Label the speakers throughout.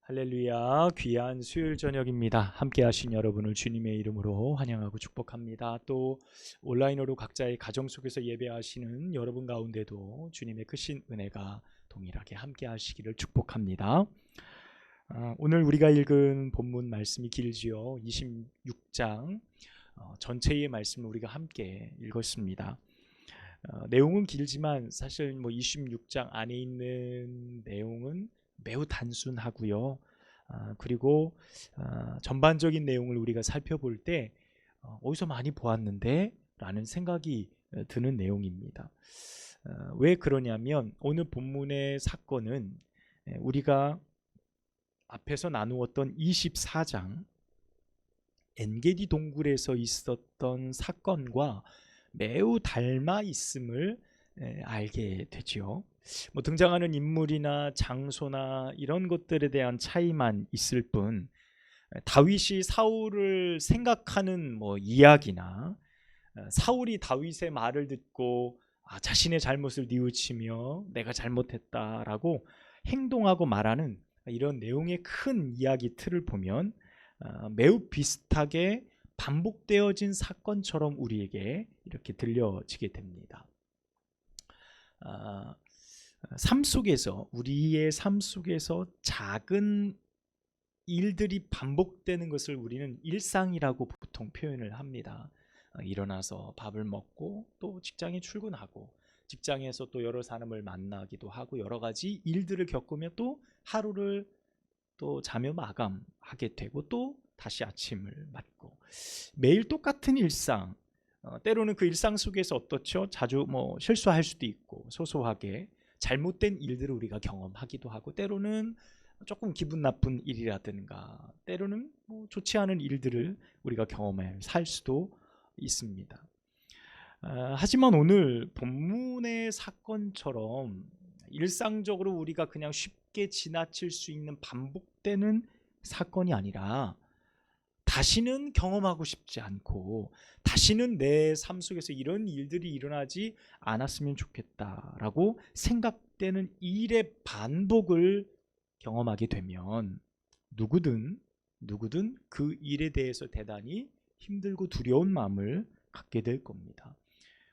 Speaker 1: 할렐루야, 귀한 수요일 저녁입니다. 함께 하신 여러분을 주님의 이름으로 환영하고 축복합니다. 또 온라인으로 각자의 가정 속에서 예배하시는 여러분 가운데도 주님의 크신 은혜가 동일하게 함께 하시기를 축복합니다. 오늘 우리가 읽은 본문 말씀이 길지요. 26장 전체의 말씀을 우리가 함께 읽었습니다. 내용은 길지만 사실 26장 안에 있는 내용은 매우 단순하고요. 그리고 전반적인 내용을 우리가 살펴볼 때 어디서 많이 보았는데 라는 생각이 드는 내용입니다. 왜 그러냐면 오늘 본문의 사건은 우리가 앞에서 나누었던 24장 엔게디 동굴에서 있었던 사건과 매우 닮아 있음을 알게 되죠. 등장하는 인물이나 장소나 이런 것들에 대한 차이만 있을 뿐 다윗이 사울을 생각하는 이야기나 사울이 다윗의 말을 듣고 자신의 잘못을 뉘우치며 내가 잘못했다라고 행동하고 말하는 이런 내용의 큰 이야기 틀을 보면 매우 비슷하게 반복되어진 사건처럼 우리에게 이렇게 들려지게 됩니다. 우리의 삶 속에서 작은 일들이 반복되는 것을 우리는 일상이라고 보통 표현을 합니다. 일어나서 밥을 먹고 또 직장에 출근하고 직장에서 또 여러 사람을 만나기도 하고 여러 가지 일들을 겪으며 또 하루를 또 자며 마감하게 되고 또 다시 아침을 맞고 매일 똑같은 일상, 때로는 그 일상 속에서 어떻죠? 자주 실수할 수도 있고 소소하게 잘못된 일들을 우리가 경험하기도 하고 때로는 조금 기분 나쁜 일이라든가 때로는 좋지 않은 일들을 우리가 경험해 살 수도 있습니다. 하지만 오늘 본문의 사건처럼 일상적으로 우리가 그냥 쉽게 지나칠 수 있는 반복되는 사건이 아니라 다시는 경험하고 싶지 않고 다시는 내 삶 속에서 이런 일들이 일어나지 않았으면 좋겠다라고 생각되는 일의 반복을 경험하게 되면 누구든 그 일에 대해서 대단히 힘들고 두려운 마음을 갖게 될 겁니다.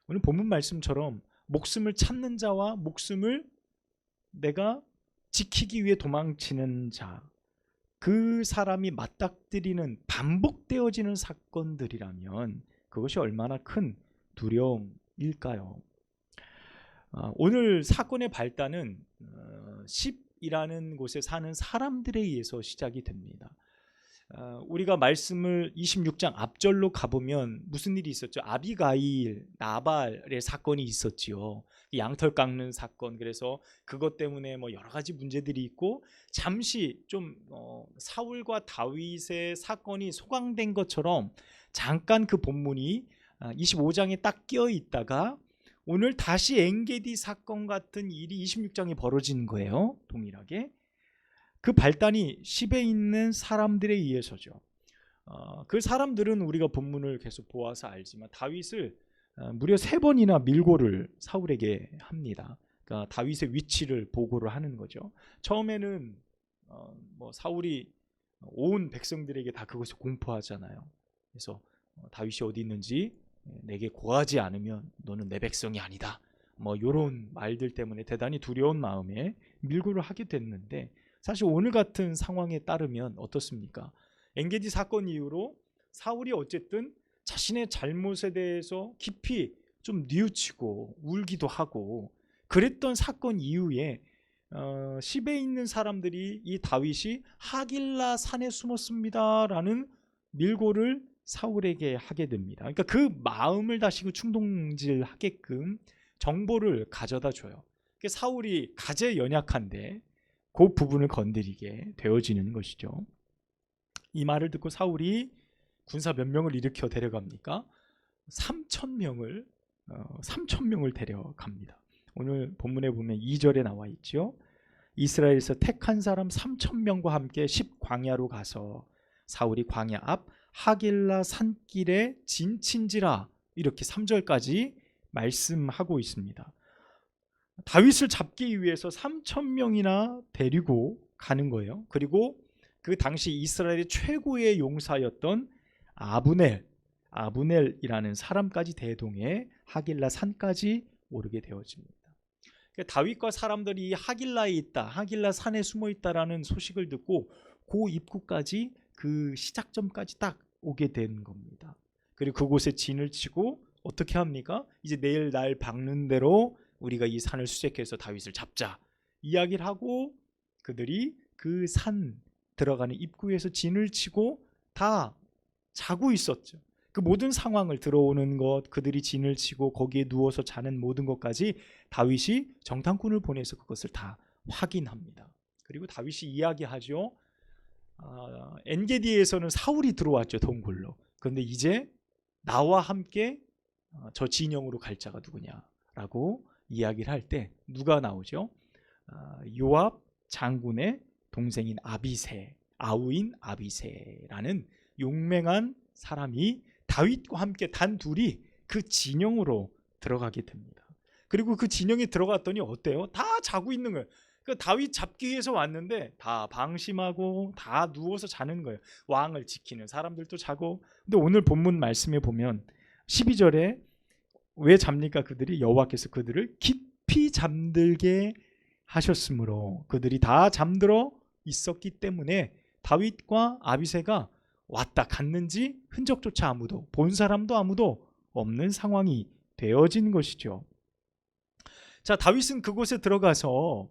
Speaker 1: 오늘 본문 말씀처럼 목숨을 찾는 자와 목숨을 내가 지키기 위해 도망치는 자, 그 사람이 맞닥뜨리는 반복되어지는 사건들이라면 그것이 얼마나 큰 두려움일까요? 오늘 사건의 발단은 10이라는 곳에 사는 사람들에 의해서 시작이 됩니다. 우리가 말씀을 26장 앞절로 가보면 무슨 일이 있었죠? 아비가일, 나발의 사건이 있었지요. 양털 깎는 사건. 그래서 그것 때문에 여러 가지 문제들이 있고 잠시 좀 사울과 다윗의 사건이 소강된 것처럼 잠깐 그 본문이 25장에 딱 끼어 있다가 오늘 다시 엔게디 사건 같은 일이 26장에 벌어지는 거예요. 동일하게. 그 발단이 10에 있는 사람들에 의해서죠. 그 사람들은 우리가 본문을 계속 보아서 알지만 다윗을 무려 3번이나 밀고를 사울에게 합니다. 그러니까 다윗의 위치를 보고를 하는 거죠. 처음에는 사울이 온 백성들에게 다 그것을 공포하잖아요. 그래서 다윗이 어디 있는지 내게 고하지 않으면 너는 내 백성이 아니다. 이런 말들 때문에 대단히 두려운 마음에 밀고를 하게 됐는데 사실 오늘 같은 상황에 따르면 어떻습니까? 엔게디 사건 이후로 사울이 어쨌든 자신의 잘못에 대해서 깊이 좀 뉘우치고 울기도 하고 그랬던 사건 이후에 10에 있는 사람들이 이 다윗이 하길라 산에 숨었습니다 라는 밀고를 사울에게 하게 됩니다. 그러니까 그 마음을 다시 충동질하게끔 정보를 가져다 줘요. 사울이 가제 연약한데 그 부분을 건드리게 되어지는 것이죠. 이 말을 듣고 사울이 군사 몇 명을 일으켜 데려갑니까? 3,000명을 데려갑니다. 오늘 본문에 보면 2절에 나와 있죠. 이스라엘에서 택한 사람 3,000명과 함께 10광야로 가서 사울이 광야 앞 하길라 산길에 진친지라 이렇게 3절까지 말씀하고 있습니다. 다윗을 잡기 위해서 3,000명이나 데리고 가는 거예요. 그리고 그 당시 이스라엘의 최고의 용사였던 아브넬이라는 사람까지 대동해 하길라 산까지 오르게 되어집니다. 다윗과 사람들이 하길라에 있다, 하길라 산에 숨어 있다라는 소식을 듣고 그 입구까지, 그 시작점까지 딱 오게 된 겁니다. 그리고 그곳에 진을 치고 어떻게 합니까? 이제 내일 날 박는 대로 우리가 이 산을 수색해서 다윗을 잡자 이야기를 하고, 그들이 그 산 들어가는 입구에서 진을 치고 다 자고 있었죠. 그 모든 상황을, 들어오는 것, 그들이 진을 치고 거기에 누워서 자는 모든 것까지 다윗이 정탐꾼을 보내서 그것을 다 확인합니다. 그리고 다윗이 이야기하죠. 엔게디에서는 사울이 들어왔죠, 동굴로. 그런데 이제 나와 함께 저 진영으로 갈 자가 누구냐라고 이야기를 할 때 누가 나오죠? 요압 장군의 동생인 아우인 아비새라는 용맹한 사람이 다윗과 함께 단둘이 그 진영으로 들어가게 됩니다. 그리고 그 진영에 들어갔더니 어때요? 다 자고 있는 거예요. 그 다윗 잡기 위해서 왔는데 다 방심하고 다 누워서 자는 거예요. 왕을 지키는 사람들도 자고. 근데 오늘 본문 말씀에 보면 12절에 왜 잡니까? 그들이 여호와께서 그들을 깊이 잠들게 하셨으므로, 그들이 다 잠들어 있었기 때문에 다윗과 아비새가 왔다 갔는지 흔적조차 아무도, 본 사람도 아무도 없는 상황이 되어진 것이죠. 자, 다윗은 그곳에 들어가서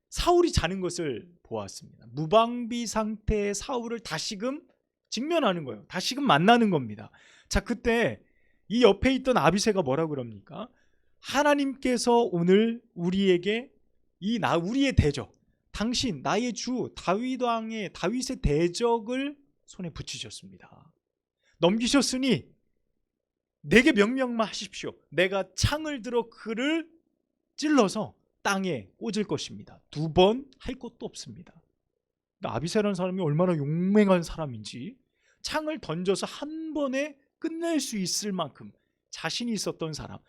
Speaker 1: 사울이 자는 것을 보았습니다. 무방비 상태의 사울을 다시금 직면하는 거예요. 다시금 만나는 겁니다. 자, 그때 이 옆에 있던 아비새가 뭐라고 그럽니까? 하나님께서 오늘 우리에게 우리의 대적, 당신 나의 주 다윗 왕의 다윗의 대적을 손에 붙이셨습니다. 넘기셨으니 내게 명령만 하십시오. 내가 창을 들어 그를 찔러서 땅에 꽂을 것입니다. 2번 할 것도 없습니다. 아비새라는 사람이 얼마나 용맹한 사람인지, 창을 던져서 한 번에 끝낼 수 있을 만큼 자신이 있었던 사람.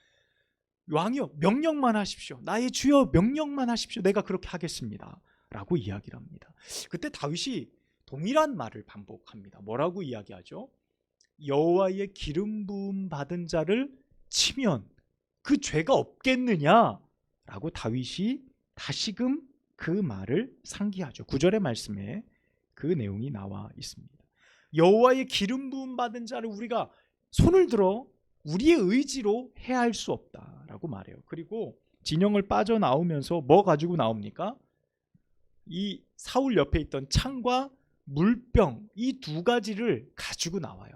Speaker 1: 왕이여, 명령만 하십시오. 나의 주여, 명령만 하십시오. 내가 그렇게 하겠습니다 라고 이야기를 합니다. 그때 다윗이 동일한 말을 반복합니다. 뭐라고 이야기하죠? 여호와의 기름 부음 받은 자를 치면 그 죄가 없겠느냐 라고 다윗이 다시금 그 말을 상기하죠. 9절의 말씀에 그 내용이 나와 있습니다. 여호와의 기름 부음 받은 자를 우리가 손을 들어 우리의 의지로 해할 수 없다라고 말해요. 그리고 진영을 빠져나오면서 뭐 가지고 나옵니까? 이 사울 옆에 있던 창과 물병, 이 2가지를 가지고 나와요.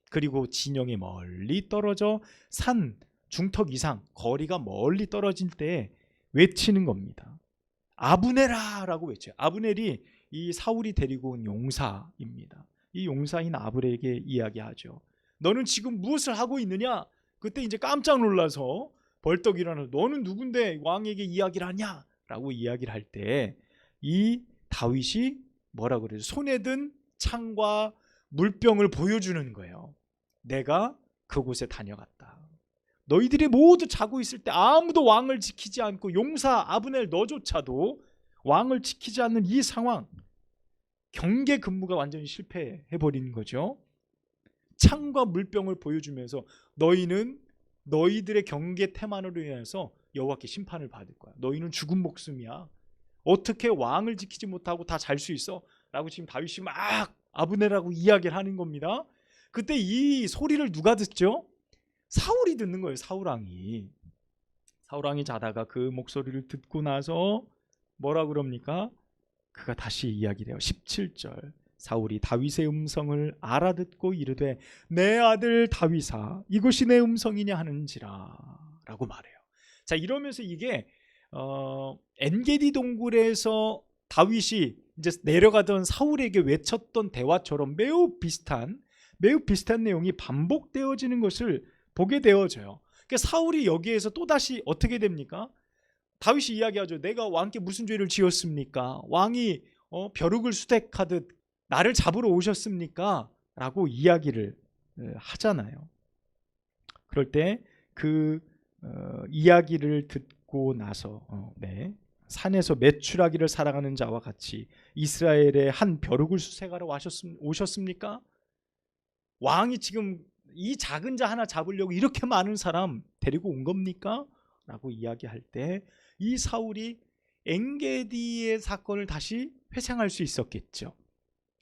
Speaker 1: 그리고 진영이 멀리 떨어져 산 중턱 이상 거리가 멀리 떨어질 때 외치는 겁니다. 아브넬아 라고 외쳐요. 아브넬이 이 사울이 데리고 온 용사입니다. 이 용사인 아브넬에게 이야기하죠. 너는 지금 무엇을 하고 있느냐? 그때 이제 깜짝 놀라서 벌떡 일어나서 너는 누군데 왕에게 이야기를 하냐? 라고 이야기를 할 때 이 다윗이 뭐라고 그래요? 손에 든 창과 물병을 보여주는 거예요. 내가 그곳에 다녀갔다. 너희들이 모두 자고 있을 때 아무도 왕을 지키지 않고 용사 아브넬 너조차도 왕을 지키지 않는 이 상황, 경계 근무가 완전히 실패해버린 거죠. 창과 물병을 보여주면서 너희는 너희들의 경계 태만으로 인해서 여호와께 심판을 받을 거야. 너희는 죽은 목숨이야. 어떻게 왕을 지키지 못하고 다 잘 수 있어? 라고 지금 다윗이 막 아브넬하고 이야기를 하는 겁니다. 그때 이 소리를 누가 듣죠? 사울이 듣는 거예요. 사울왕이 자다가 그 목소리를 듣고 나서 뭐라 그럽니까? 그가 다시 이야기를 해요. 17절 사울이 다윗의 음성을 알아듣고 이르되 내 아들 다윗아 이것이 내 음성이냐 하는지라 라고 말해요. 자, 이러면서 이게 엔게디 동굴에서 다윗이 이제 내려가던 사울에게 외쳤던 대화처럼 매우 비슷한 내용이 반복되어지는 것을 보게 되어져요. 그러니까 사울이 여기에서 또다시 어떻게 됩니까? 다윗이 이야기하죠. 내가 왕께 무슨 죄를 지었습니까? 왕이 벼룩을 수색하듯 나를 잡으러 오셨습니까? 라고 이야기를 하잖아요. 그럴 때 그 이야기를 듣고 나서 산에서 메추라기를 사랑하는 자와 같이 이스라엘의 한 벼룩을 수색하러 오셨습니까? 왕이 지금 이 작은 자 하나 잡으려고 이렇게 많은 사람 데리고 온 겁니까? 라고 이야기할 때 이 사울이 엔게디의 사건을 다시 회상할 수 있었겠죠.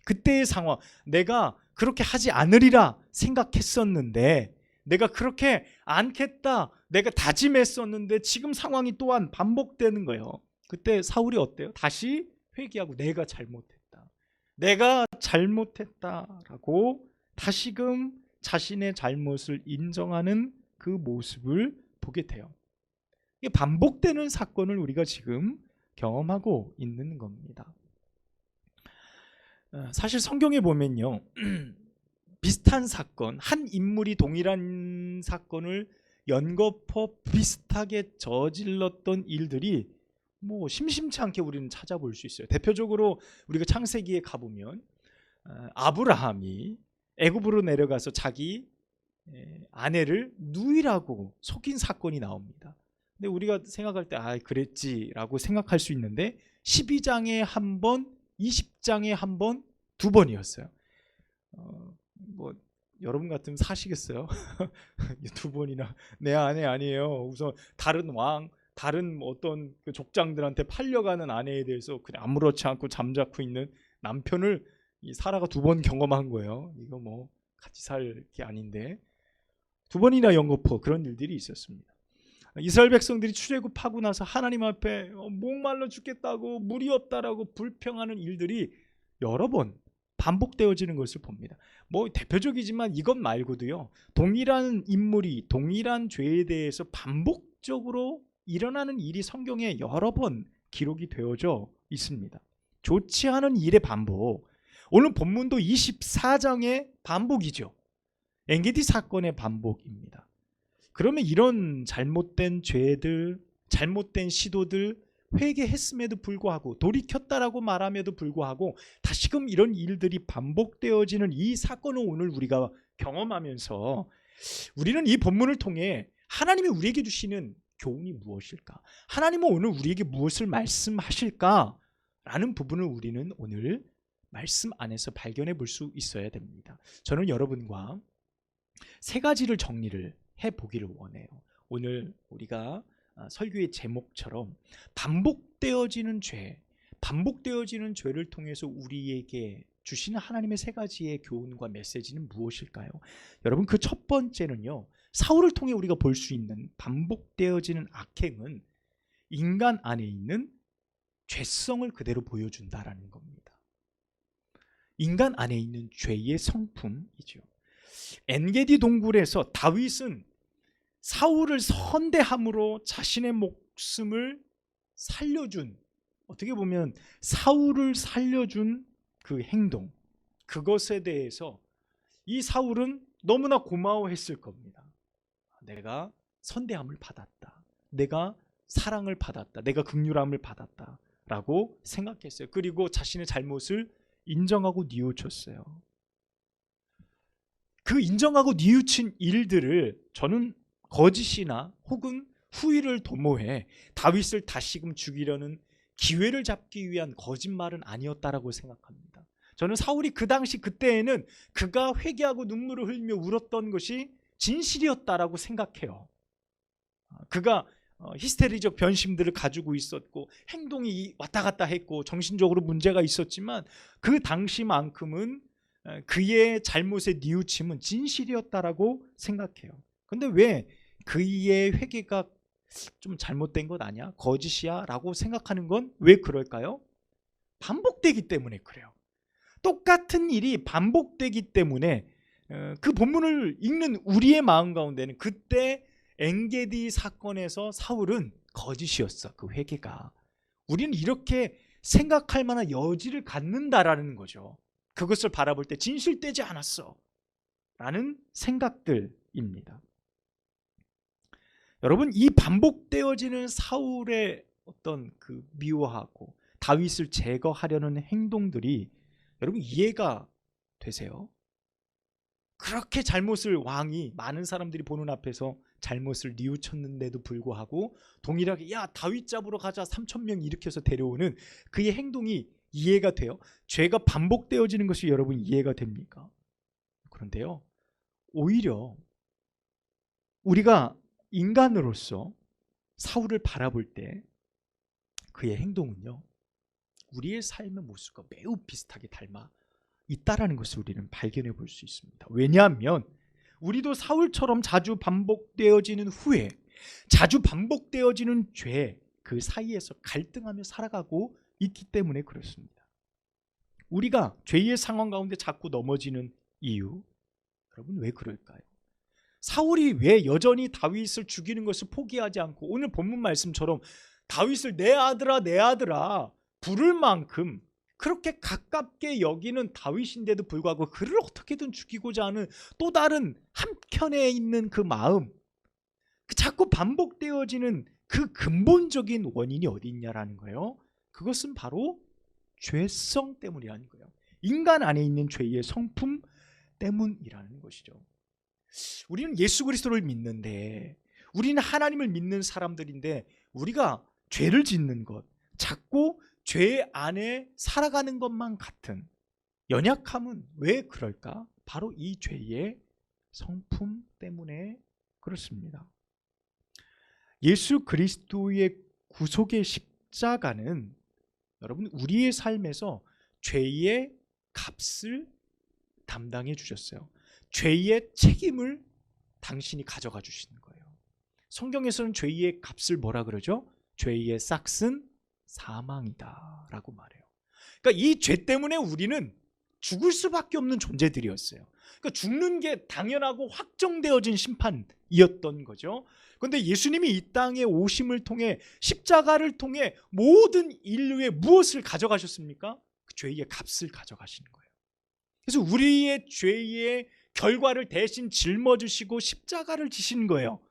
Speaker 1: 그때의 상황, 내가 그렇게 하지 않으리라 생각했었는데, 내가 그렇게 않겠다 내가 다짐했었는데 지금 상황이 또한 반복되는 거예요. 그때 사울이 어때요? 다시 회개하고 내가 잘못했다라고 다시금 자신의 잘못을 인정하는 그 모습을 보게 돼요. 이게 반복되는 사건을 우리가 지금 경험하고 있는 겁니다. 사실 성경에 보면요, 비슷한 사건, 한 인물이 동일한 사건을 연거푸 비슷하게 저질렀던 일들이 뭐 심심치 않게 우리는 찾아볼 수 있어요. 대표적으로 우리가 창세기에 가보면 아브라함이 애굽으로 내려가서 자기 아내를 누이라고 속인 사건이 나옵니다. 근데 우리가 생각할 때 그랬지라고 생각할 수 있는데 12장에 한 번, 20장에 한 번, 두 번이었어요. 뭐 여러분 같으면 사시겠어요? 두 번이나 내 아내 아니에요. 우선 다른 왕, 다른 어떤 그 족장들한테 팔려가는 아내에 대해서 그냥 아무렇지 않고 잠자코 있는 남편을 이 사라가 두 번 경험한 거예요. 이거 뭐 같이 살 게 아닌데 두 번이나 연거푸 그런 일들이 있었습니다. 이스라엘 백성들이 출애굽하고 나서 하나님 앞에 목말라 죽겠다고 물이 없다라고 불평하는 일들이 여러 번 반복되어지는 것을 봅니다. 뭐 대표적이지만 이것 말고도요, 동일한 인물이 동일한 죄에 대해서 반복적으로 일어나는 일이 성경에 여러 번 기록이 되어져 있습니다. 좋지 않은 일의 반복. 오늘 본문도 24장의 반복이죠. 엔게디 사건의 반복입니다. 그러면 이런 잘못된 죄들, 잘못된 시도들 회개했음에도 불구하고 돌이켰다라고 말함에도 불구하고 다시금 이런 일들이 반복되어지는 이 사건을 오늘 우리가 경험하면서 우리는 이 본문을 통해 하나님이 우리에게 주시는 교훈이 무엇일까? 하나님은 오늘 우리에게 무엇을 말씀하실까? 라는 부분을 우리는 오늘 말씀 안에서 발견해 볼 수 있어야 됩니다. 저는 여러분과 세 가지를 정리를 해보기를 원해요. 오늘 우리가 설교의 제목처럼 반복되어지는 죄를 통해서 우리에게 주시는 하나님의 세 가지의 교훈과 메시지는 무엇일까요? 여러분, 그 첫 번째는요, 사울을 통해 우리가 볼 수 있는 반복되어지는 악행은 인간 안에 있는 죄성을 그대로 보여준다라는 겁니다. 인간 안에 있는 죄의 성품이죠. 엔게디 동굴에서 다윗은 사울을 선대함으로 자신의 목숨을 살려준, 어떻게 보면 사울을 살려준 그 행동, 그것에 대해서 이 사울은 너무나 고마워했을 겁니다. 내가 선대함을 받았다, 내가 사랑을 받았다, 내가 긍휼함을 받았다 라고 생각했어요. 그리고 자신의 잘못을 인정하고 뉘우쳤어요. 그 인정하고 뉘우친 일들을 저는 거짓이나 혹은 후위를 도모해 다윗을 다시금 죽이려는 기회를 잡기 위한 거짓말은 아니었다라고 생각합니다. 저는 사울이 그 당시 그때에는 그가 회개하고 눈물을 흘리며 울었던 것이 진실이었다라고 생각해요. 그가 히스테리적 변심들을 가지고 있었고 행동이 왔다 갔다 했고 정신적으로 문제가 있었지만 그 당시만큼은 그의 잘못의 뉘우침은 진실이었다라고 생각해요. 근데 왜 그의 회개가 좀 잘못된 것 아니야? 거짓이야? 라고 생각하는 건 왜 그럴까요? 반복되기 때문에 그래요. 똑같은 일이 반복되기 때문에 그 본문을 읽는 우리의 마음 가운데는 그때 엔게디 사건에서 사울은 거짓이었어. 그 회개가. 우리는 이렇게 생각할 만한 여지를 갖는다라는 거죠. 그것을 바라볼 때 진실되지 않았어 라는 생각들입니다. 여러분, 이 반복되어지는 사울의 어떤 그 미워하고 다윗을 제거하려는 행동들이 여러분 이해가 되세요? 그렇게 잘못을 왕이 많은 사람들이 보는 앞에서 잘못을 뉘우쳤는데도 불구하고 동일하게 야 다윗 잡으러 가자 3천 명 일으켜서 데려오는 그의 행동이 이해가 돼요? 죄가 반복되어지는 것이 여러분 이해가 됩니까? 그런데요, 오히려 우리가 인간으로서 사울을 바라볼 때 그의 행동은요, 우리의 삶의 모습과 매우 비슷하게 닮아 있다라는 것을 우리는 발견해 볼 수 있습니다. 왜냐하면 우리도 사울처럼 자주 반복되어지는 후회, 자주 반복되어지는 죄, 그 사이에서 갈등하며 살아가고 있기 때문에 그렇습니다. 우리가 죄의 상황 가운데 자꾸 넘어지는 이유, 여러분 왜 그럴까요? 사울이 왜 여전히 다윗을 죽이는 것을 포기하지 않고 오늘 본문 말씀처럼 다윗을 내 아들아 내 아들아 부를 만큼 그렇게 가깝게 여기는 다윗인데도 불구하고 그를 어떻게든 죽이고자 하는 또 다른 한켠에 있는 그 마음, 그 자꾸 반복되어지는 그 근본적인 원인이 어디 있냐라는 거예요. 그것은 바로 죄성 때문이라는 거예요. 인간 안에 있는 죄의 성품 때문이라는 것이죠. 우리는 예수 그리스도를 믿는데, 우리는 하나님을 믿는 사람들인데 우리가 죄를 짓는 것, 자꾸 죄 안에 살아가는 것만 같은 연약함은 왜 그럴까? 바로 이 죄의 성품 때문에 그렇습니다. 예수 그리스도의 구속의 십자가는 여러분 우리의 삶에서 죄의 값을 담당해 주셨어요. 죄의 책임을 당신이 가져가 주시는 거예요. 성경에서는 죄의 값을 뭐라 그러죠? 죄의 싹은 사망이다 라고 말해요. 그러니까 이 죄 때문에 우리는 죽을 수밖에 없는 존재들이었어요. 그러니까 죽는 게 당연하고 확정되어진 심판이었던 거죠. 그런데 예수님이 이 땅에 오심을 통해 십자가를 통해 모든 인류의 무엇을 가져가셨습니까? 그 죄의 값을 가져가시는 거예요. 그래서 우리의 죄의 결과를 대신 짊어지시고 십자가를 지신 거예요.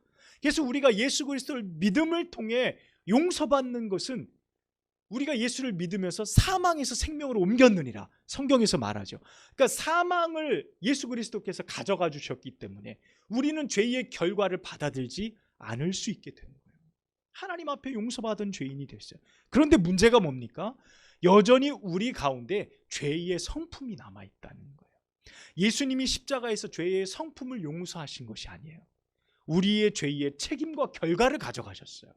Speaker 1: 그래서 우리가 예수 그리스도를 믿음을 통해 용서받는 것은 우리가 예수를 믿으면서 사망에서 생명으로 옮겼느니라 성경에서 말하죠. 그러니까 사망을 예수 그리스도께서 가져가 주셨기 때문에 우리는 죄의 결과를 받아들지 않을 수 있게 되는 거예요. 하나님 앞에 용서받은 죄인이 됐어요. 그런데 문제가 뭡니까? 여전히 우리 가운데 죄의 성품이 남아있다는 거예요. 예수님이 십자가에서 죄의 성품을 용서하신 것이 아니에요. 우리의 죄의 책임과 결과를 가져가셨어요.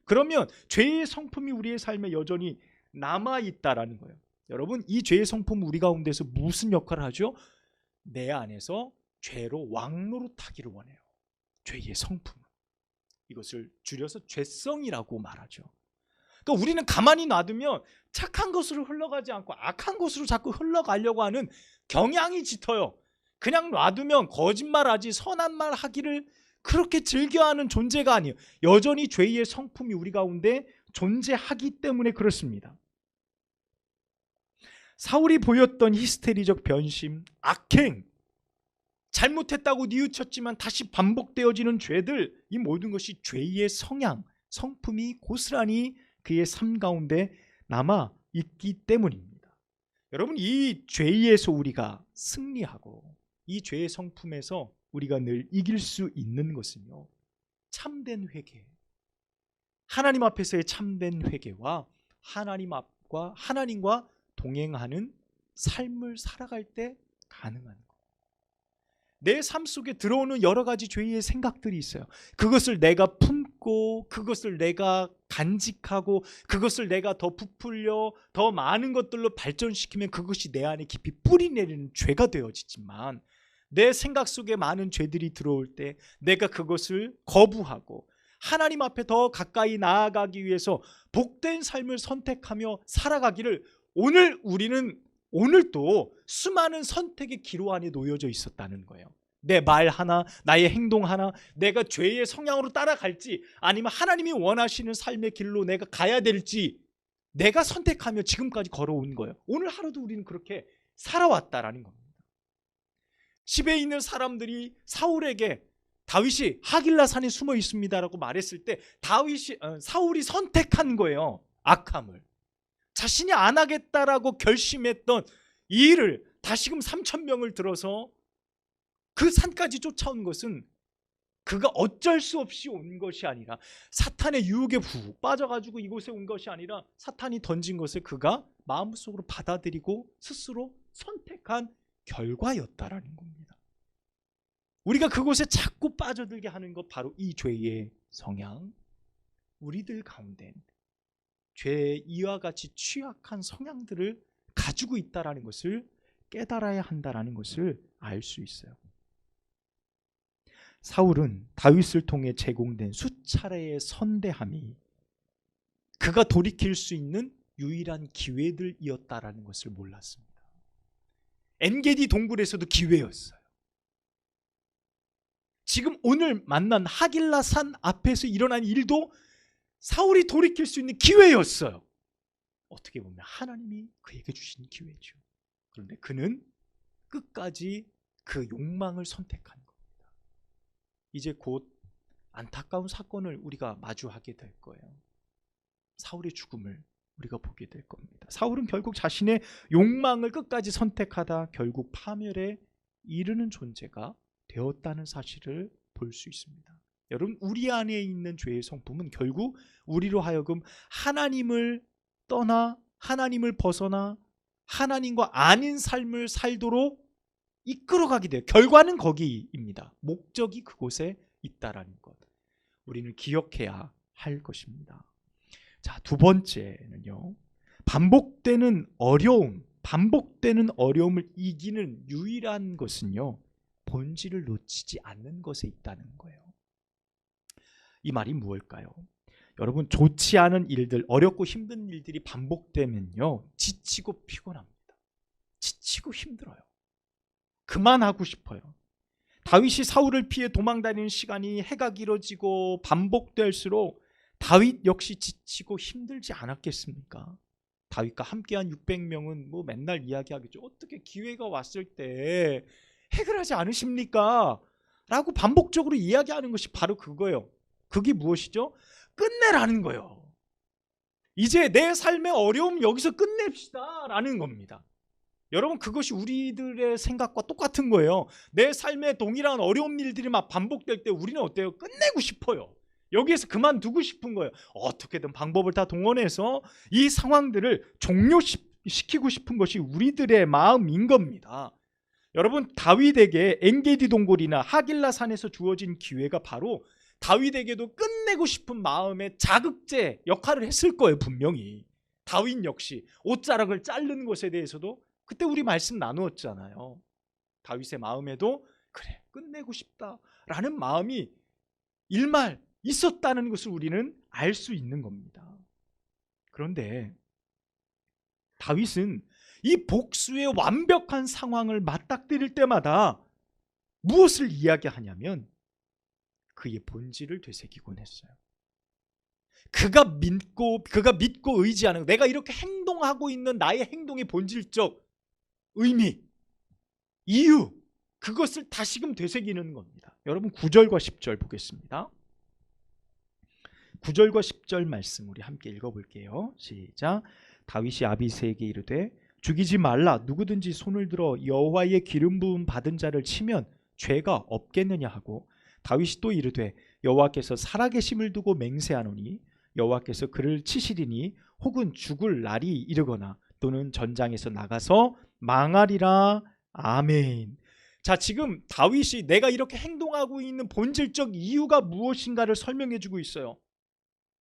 Speaker 1: 그러면 죄의 성품이 우리의 삶에 여전히 남아있다라는 거예요. 여러분, 이 죄의 성품은 우리 가운데서 무슨 역할을 하죠? 내 안에서 죄로 왕노릇하기를 원해요. 죄의 성품, 이것을 줄여서 죄성이라고 말하죠. 그러니까 우리는 가만히 놔두면 착한 것으로 흘러가지 않고 악한 것으로 자꾸 흘러가려고 하는 경향이 짙어요. 그냥 놔두면 거짓말하지 선한 말 하기를 그렇게 즐겨하는 존재가 아니에요. 여전히 죄의 성품이 우리 가운데 존재하기 때문에 그렇습니다. 사울이 보였던 히스테리적 변심, 악행, 잘못했다고 뉘우쳤지만 다시 반복되어지는 죄들, 이 모든 것이 죄의 성향, 성품이 고스란히 그의 삶 가운데 남아 있기 때문입니다. 여러분, 이 죄에서 우리가 승리하고 이 죄의 성품에서 우리가 늘 이길 수 있는 것은요, 참된 회개, 하나님 앞에서의 참된 회개와 하나님과 동행하는 삶을 살아갈 때 가능한 것. 내 삶 속에 들어오는 여러 가지 죄의 생각들이 있어요. 그것을 내가 품고, 그것을 내가 간직하고, 그것을 내가 더 부풀려 더 많은 것들로 발전시키면 그것이 내 안에 깊이 뿌리내리는 죄가 되어지지만, 내 생각 속에 많은 죄들이 들어올 때 내가 그것을 거부하고 하나님 앞에 더 가까이 나아가기 위해서 복된 삶을 선택하며 살아가기를, 우리는 오늘도 수많은 선택의 기로 안에 놓여져 있었다는 거예요. 내 말 하나, 나의 행동 하나, 내가 죄의 성향으로 따라갈지 아니면 하나님이 원하시는 삶의 길로 내가 가야 될지 내가 선택하며 지금까지 걸어온 거예요. 오늘 하루도 우리는 그렇게 살아왔다라는 겁니다. 집에 있는 사람들이 사울에게 다윗이 하길라 산에 숨어 있습니다라고 말했을 때 사울이 선택한 거예요. 악함을. 자신이 안 하겠다라고 결심했던 이 일을 다시금 3,000명을 들어서 그 산까지 쫓아온 것은 그가 어쩔 수 없이 온 것이 아니라 사탄의 유혹에 훅 빠져가지고 이곳에 온 것이 아니라 사탄이 던진 것을 그가 마음속으로 받아들이고 스스로 선택한 결과였다라는 겁니다. 우리가 그곳에 자꾸 빠져들게 하는 것 바로 이 죄의 성향. 우리들 가운데 죄의 이와 같이 취약한 성향들을 가지고 있다라는 것을 깨달아야 한다라는 것을 알 수 있어요. 사울은 다윗을 통해 제공된 수차례의 선대함이 그가 돌이킬 수 있는 유일한 기회들이었다라는 것을 몰랐습니다. 엔게디 동굴에서도 기회였어요. 지금 오늘 만난 하길라 산 앞에서 일어난 일도 사울이 돌이킬 수 있는 기회였어요. 어떻게 보면 하나님이 그에게 주신 기회죠. 그런데 그는 끝까지 그 욕망을 선택한 겁니다. 이제 곧 안타까운 사건을 우리가 마주하게 될 거예요. 사울의 죽음을 우리가 보게 될 겁니다. 사울은 결국 자신의 욕망을 끝까지 선택하다 결국 파멸에 이르는 존재가 되었다는 사실을 볼 수 있습니다. 여러분, 우리 안에 있는 죄의 성품은 결국 우리로 하여금 하나님을 떠나 하나님을 벗어나 하나님과 아닌 삶을 살도록 이끌어가게 돼요. 결과는 거기입니다. 목적이 그곳에 있다라는 것, 우리는 기억해야 할 것입니다. 자, 두 번째는요, 반복되는 어려움을 이기는 유일한 것은요, 본질을 놓치지 않는 것에 있다는 거예요. 이 말이 무엇일까요? 여러분, 좋지 않은 일들, 어렵고 힘든 일들이 반복되면요, 지치고 피곤합니다. 지치고 힘들어요. 그만하고 싶어요. 다윗이 사울을 피해 도망다니는 시간이 해가 길어지고 반복될수록 다윗 역시 지치고 힘들지 않았겠습니까? 다윗과 함께한 600명은 뭐 맨날 이야기하겠죠. 어떻게 기회가 왔을 때 해결하지 않으십니까? 라고 반복적으로 이야기하는 것이 바로 그거예요. 그게 무엇이죠? 끝내라는 거예요. 이제 내 삶의 어려움 여기서 끝냅시다 라는 겁니다. 여러분, 그것이 우리들의 생각과 똑같은 거예요. 내 삶에 동일한 어려운 일들이 막 반복될 때 우리는 어때요? 끝내고 싶어요. 여기에서 그만두고 싶은 거예요. 어떻게든 방법을 다 동원해서 이 상황들을 종료시키고 싶은 것이 우리들의 마음인 겁니다. 여러분, 다윗에게 엔게디 동굴이나 하길라 산에서 주어진 기회가 바로 다윗에게도 끝내고 싶은 마음의 자극제 역할을 했을 거예요. 분명히 다윗 역시 옷자락을 자르는 것에 대해서도 그때 우리 말씀 나누었잖아요. 다윗의 마음에도 그래, 끝내고 싶다라는 마음이 일말 있었다는 것을 우리는 알 수 있는 겁니다. 그런데 다윗은 이 복수의 완벽한 상황을 맞닥뜨릴 때마다 무엇을 이야기하냐면 그의 본질을 되새기곤 했어요. 그가 믿고 의지하는, 내가 이렇게 행동하고 있는 나의 행동의 본질적 의미, 이유, 그것을 다시금 되새기는 겁니다. 여러분, 9절과 10절 보겠습니다. 9절과 10절 말씀 우리 함께 읽어볼게요. 시작. 다윗이 아비새에게 이르되 죽이지 말라. 누구든지 손을 들어 여호와의 기름 부음 받은 자를 치면 죄가 없겠느냐 하고, 다윗이 또 이르되 여호와께서 살아계심을 두고 맹세하노니 여호와께서 그를 치시리니 혹은 죽을 날이 이르거나 또는 전장에서 나가서 망하리라. 아멘. 자, 지금 다윗이 내가 이렇게 행동하고 있는 본질적 이유가 무엇인가를 설명해 주고 있어요.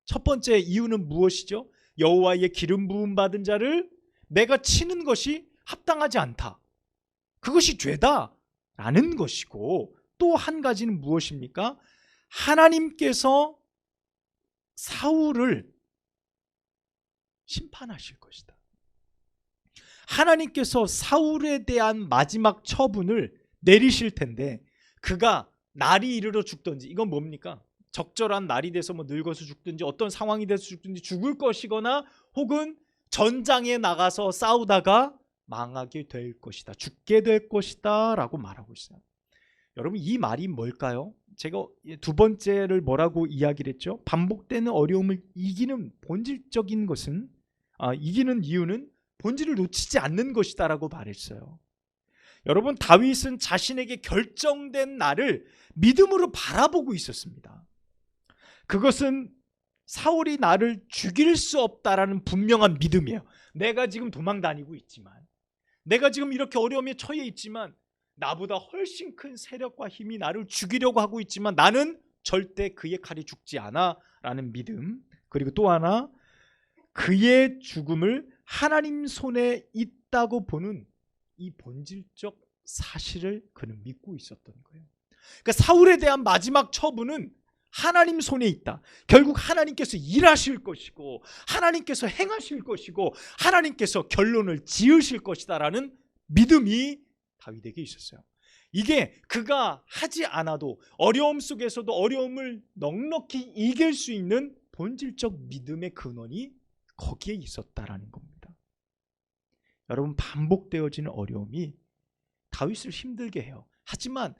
Speaker 1: 첫 번째 이유는 무엇이죠? 여호와의 기름 부음 받은 자를 내가 치는 것이 합당하지 않다, 그것이 죄다라는 것이고, 또 한 가지는 무엇입니까? 하나님께서 사울을 심판하실 것이다. 하나님께서 사울에 대한 마지막 처분을 내리실 텐데 그가 날이 이르러 죽든지, 이건 뭡니까? 적절한 날이 돼서 뭐 늙어서 죽든지 어떤 상황이 돼서 죽든지 죽을 것이거나 혹은 전장에 나가서 싸우다가 망하게 될 것이다, 죽게 될 것이다 라고 말하고 있어요. 여러분, 이 말이 뭘까요? 제가 두 번째를 뭐라고 이야기를 했죠? 반복되는 어려움을 이기는 본질적인 것은, 이기는 이유는 본질을 놓치지 않는 것이다 라고 말했어요. 여러분, 다윗은 자신에게 결정된 날을 믿음으로 바라보고 있었습니다. 그것은 사울이 나를 죽일 수 없다라는 분명한 믿음이에요. 내가 지금 도망 다니고 있지만, 내가 지금 이렇게 어려움에 처해 있지만, 나보다 훨씬 큰 세력과 힘이 나를 죽이려고 하고 있지만 나는 절대 그의 칼이 죽지 않아 라는 믿음. 그리고 또 하나, 그의 죽음을 하나님 손에 있다고 보는 이 본질적 사실을 그는 믿고 있었던 거예요. 그러니까 사울에 대한 마지막 처분은 하나님 손에 있다. 결국 하나님께서 일하실 것이고 하나님께서 행하실 것이고 하나님께서 결론을 지으실 것이다라는 믿음이 다윗에게 있었어요. 이게 그가 하지 않아도 어려움 속에서도 어려움을 넉넉히 이길 수 있는 본질적 믿음의 근원이 거기에 있었다라는 겁니다. 여러분, 반복되어지는 어려움이 다윗을 힘들게 해요. 하지만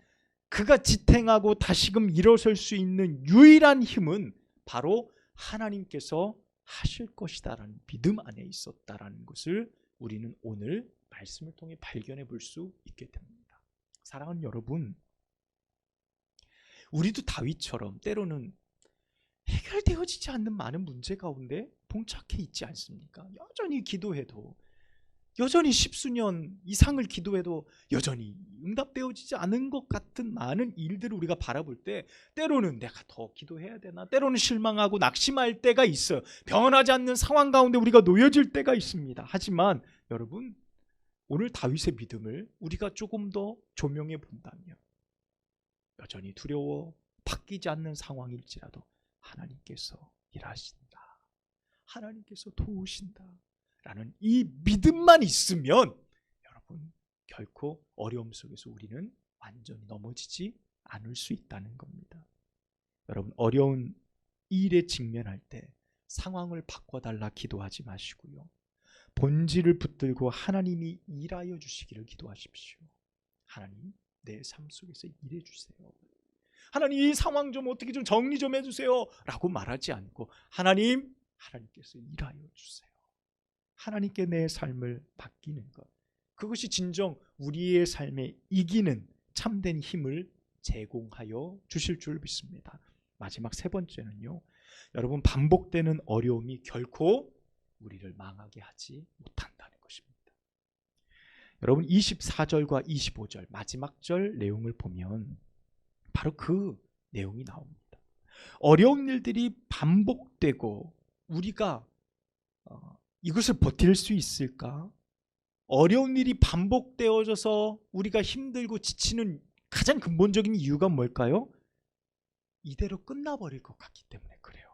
Speaker 1: 그가 지탱하고 다시금 일어설 수 있는 유일한 힘은 바로 하나님께서 하실 것이다라는 믿음 안에 있었다라는 것을 우리는 오늘 말씀을 통해 발견해 볼 수 있게 됩니다. 사랑하는 여러분, 우리도 다윗처럼 때로는 해결되어지지 않는 많은 문제 가운데 봉착해 있지 않습니까? 여전히 기도해도, 여전히 십수년 이상을 기도해도 여전히 응답되어지지 않은 것 같은 많은 일들을 우리가 바라볼 때 때로는 내가 더 기도해야 되나, 때로는 실망하고 낙심할 때가 있어요. 변하지 않는 상황 가운데 우리가 놓여질 때가 있습니다. 하지만 여러분, 오늘 다윗의 믿음을 우리가 조금 더 조명해 본다면 여전히 두려워 바뀌지 않는 상황일지라도 하나님께서 일하신다, 하나님께서 도우신다 라는 이 믿음만 있으면 여러분, 결코 어려움 속에서 우리는 완전히 넘어지지 않을 수 있다는 겁니다. 여러분, 어려운 일에 직면할 때 상황을 바꿔달라 기도하지 마시고요, 본질을 붙들고 하나님이 일하여 주시기를 기도하십시오. 하나님, 내 삶 속에서 일해 주세요. 하나님, 이 상황 좀 어떻게 좀 정리 좀 해주세요 라고 말하지 않고 하나님께서 일하여 주세요. 하나님께 내 삶을 맡기는 것, 그것이 진정 우리의 삶에 이기는 참된 힘을 제공하여 주실 줄 믿습니다. 마지막 세 번째는요, 여러분, 반복되는 어려움이 결코 우리를 망하게 하지 못한다는 것입니다. 여러분, 24절과 25절 마지막 절 내용을 보면 바로 그 내용이 나옵니다. 어려운 일들이 반복되고 우리가 이것을 버틸 수 있을까? 어려운 일이 반복되어져서 우리가 힘들고 지치는 가장 근본적인 이유가 뭘까요? 이대로 끝나버릴 것 같기 때문에 그래요.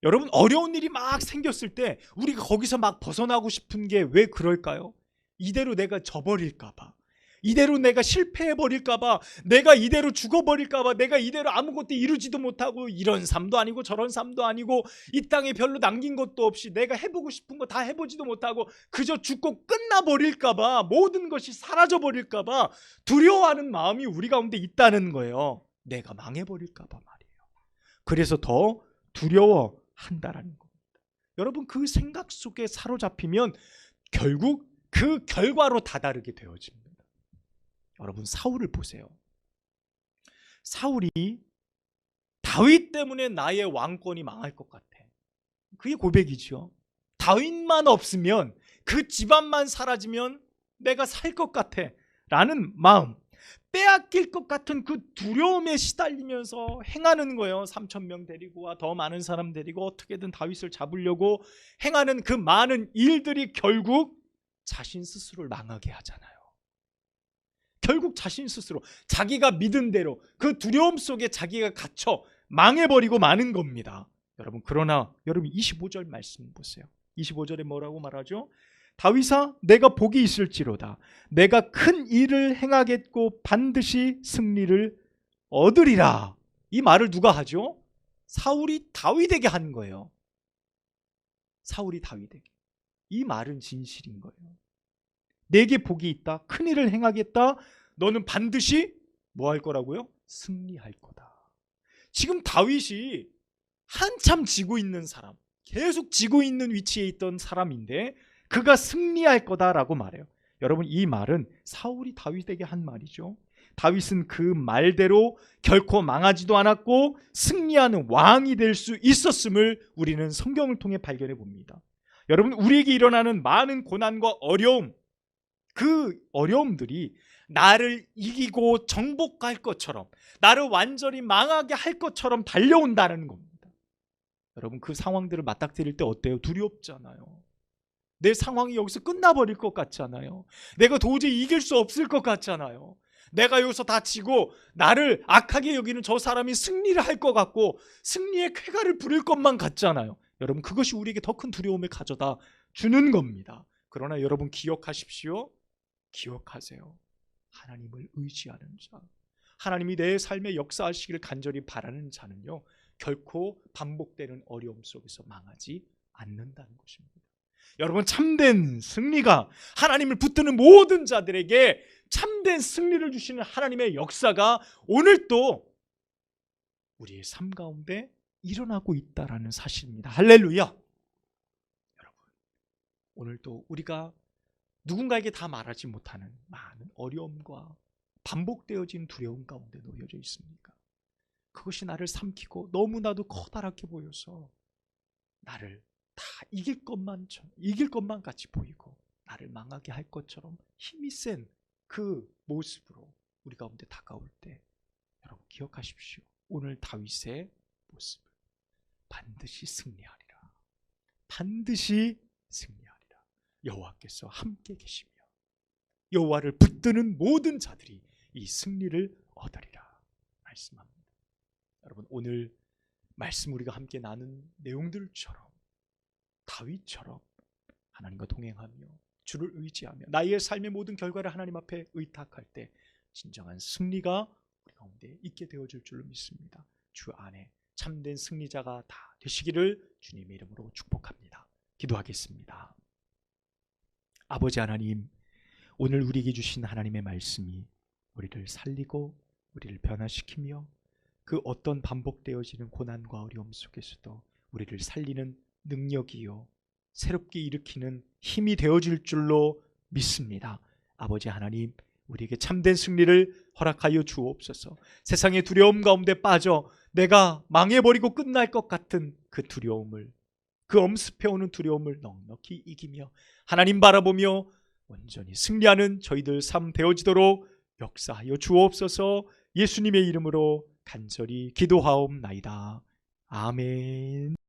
Speaker 1: 여러분, 어려운 일이 막 생겼을 때 우리가 거기서 막 벗어나고 싶은 게 왜 그럴까요? 이대로 내가 져버릴까 봐, 이대로 내가 실패해버릴까 봐, 내가 이대로 죽어버릴까 봐, 내가 이대로 아무것도 이루지도 못하고 이런 삶도 아니고 저런 삶도 아니고 이 땅에 별로 남긴 것도 없이 내가 해보고 싶은 거 다 해보지도 못하고 그저 죽고 끝나버릴까 봐, 모든 것이 사라져버릴까 봐 두려워하는 마음이 우리 가운데 있다는 거예요. 내가 망해버릴까 봐 말이에요. 그래서 더 두려워한다라는 겁니다. 여러분, 그 생각 속에 사로잡히면 결국 그 결과로 다다르게 되어집니다. 여러분, 사울을 보세요. 사울이 다윗 때문에 나의 왕권이 망할 것 같아, 그게 고백이죠. 다윗만 없으면, 그 집안만 사라지면 내가 살 것 같아 라는 마음, 빼앗길 것 같은 그 두려움에 시달리면서 행하는 거예요. 3,000명 데리고 와, 더 많은 사람 데리고 어떻게든 다윗을 잡으려고 행하는 그 많은 일들이 결국 자신 스스로를 망하게 하잖아요. 결국 자신 스스로 자기가 믿은 대로 그 두려움 속에 자기가 갇혀 망해버리고 마는 겁니다. 여러분, 그러나 여러분 25절 말씀 보세요. 25절에 뭐라고 말하죠? 다윗아, 내가 복이 있을지로다. 내가 큰 일을 행하겠고 반드시 승리를 얻으리라. 이 말을 누가 하죠? 사울이 다윗에게 한 거예요. 사울이 다윗에게. 이 말은 진실인 거예요. 내게 복이 있다, 큰 일을 행하겠다, 너는 반드시 뭐 할 거라고요? 승리할 거다. 지금 다윗이 한참 지고 있는 사람, 계속 지고 있는 위치에 있던 사람인데 그가 승리할 거다라고 말해요. 여러분, 이 말은 사울이 다윗에게 한 말이죠. 다윗은 그 말대로 결코 망하지도 않았고 승리하는 왕이 될 수 있었음을 우리는 성경을 통해 발견해 봅니다. 여러분, 우리에게 일어나는 많은 고난과 어려움, 그 어려움들이 나를 이기고 정복할 것처럼, 나를 완전히 망하게 할 것처럼 달려온다는 겁니다. 여러분, 그 상황들을 맞닥뜨릴 때 어때요? 두렵잖아요. 내 상황이 여기서 끝나버릴 것 같잖아요. 내가 도저히 이길 수 없을 것 같잖아요. 내가 여기서 다치고 나를 악하게 여기는 저 사람이 승리를 할 것 같고 승리의 쾌가를 부릴 것만 같잖아요. 여러분, 그것이 우리에게 더 큰 두려움을 가져다 주는 겁니다. 그러나 여러분, 기억하십시오. 기억하세요. 하나님을 의지하는 자, 하나님이 내 삶에 역사하시기를 간절히 바라는 자는요, 결코 반복되는 어려움 속에서 망하지 않는다는 것입니다. 여러분, 참된 승리가, 하나님을 붙드는 모든 자들에게 참된 승리를 주시는 하나님의 역사가 오늘도 우리의 삶 가운데 일어나고 있다라는 사실입니다. 할렐루야. 여러분, 오늘도 우리가 누군가에게 다 말하지 못하는 많은 어려움과 반복되어진 두려움 가운데 놓여져 있습니까? 그것이 나를 삼키고 너무나도 커다랗게 보여서 나를 다 이길 것만 같이 보이고 나를 망하게 할 것처럼 힘이 센 그 모습으로 우리 가운데 다가올 때, 여러분 기억하십시오. 오늘 다윗의 모습을 반드시 승리하리라. 반드시 승리하리라. 여호와께서 함께 계시며 여호와를 붙드는 모든 자들이 이 승리를 얻으리라 말씀합니다. 여러분, 오늘 말씀 우리가 함께 나눈 내용들처럼 다윗처럼 하나님과 동행하며 주를 의지하며 나의 삶의 모든 결과를 하나님 앞에 의탁할 때 진정한 승리가 우리 가운데 있게 되어질 줄로 믿습니다. 주 안에 참된 승리자가 다 되시기를 주님의 이름으로 축복합니다. 기도하겠습니다. 아버지 하나님, 오늘 우리에게 주신 하나님의 말씀이 우리를 살리고 우리를 변화시키며 그 어떤 반복되어지는 고난과 어려움 속에서도 우리를 살리는 능력이요 새롭게 일으키는 힘이 되어질 줄로 믿습니다. 아버지 하나님, 우리에게 참된 승리를 허락하여 주옵소서. 세상의 두려움 가운데 빠져 내가 망해버리고 끝날 것 같은 그 두려움을, 그 엄습해오는 두려움을 넉넉히 이기며 하나님 바라보며 온전히 승리하는 저희들 삶 되어지도록 역사하여 주옵소서. 예수님의 이름으로 간절히 기도하옵나이다. 아멘.